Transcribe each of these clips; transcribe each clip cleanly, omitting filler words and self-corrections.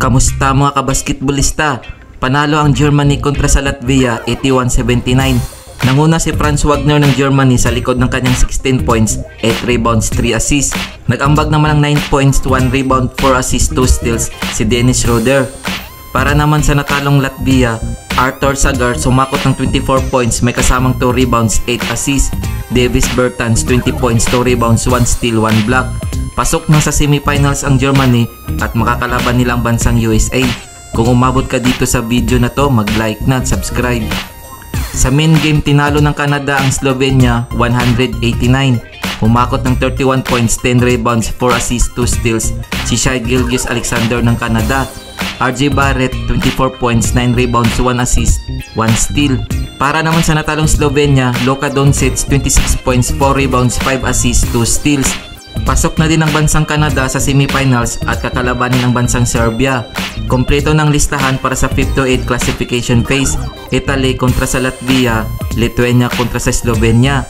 Kamusta mga kabasketballista? Panalo ang Germany kontra sa Latvia 81-79. Nanguna si Franz Wagner ng Germany sa likod ng kanyang 16 points, 8 rebounds, 3 assists. Nag-ambag naman ng 9 points, 1 rebound, 4 assists, 2 steals si Dennis Schroeder. Para naman sa natalong Latvia, Artur Sagar sumakot ng 24 points, may kasamang 2 rebounds, 8 assists. Davis Bertans 20 points, 2 rebounds, 1 steal, 1 block. Pasok na sa semifinals ang Germany at makakalaban nilang bansang USA. Kung umabot ka dito sa video na to, mag-like na at subscribe. Sa main game, tinalo ng Canada ang Slovenia 189. Humakot ng 31 points, 10 rebounds, 4 assists, 2 steals si Shai Gilgeous-Alexander ng Canada. RJ Barrett 24 points, 9 rebounds, 1 assist, 1 steal. Para naman sa natalong Slovenia, Luka Doncic 26 points, 4 rebounds, 5 assists, 2 steals. Pasok na din ang bansang Canada sa semifinals at kakalabanin ang bansang Serbia. Kompleto ng listahan para sa 5 to 8 classification phase. Italy kontra sa Latvia, Lithuania kontra sa Slovenia.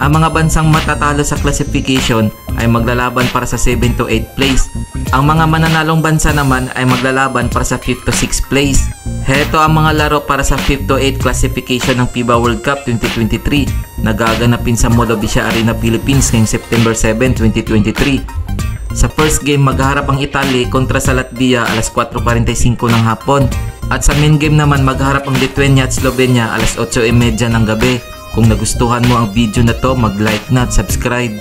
Ang mga bansang matatalo sa classification ay maglalaban para sa 7 to 8 place. Ang mga mananalong bansa naman ay maglalaban para sa 5 to 6 place. Heto ang mga laro para sa 5 to 8 classification ng FIBA World Cup 2023 na gaganapin sa Mall of Asia Arena, Philippines ngayong September 7, 2023. Sa first game, maghaharap ang Italy kontra sa Latvia alas 4:45 ng hapon. At sa main game naman, maghaharap ang Lithuania at Slovenia alas 8:30 ng gabi. Kung nagustuhan mo ang video na to, mag-like na at subscribe.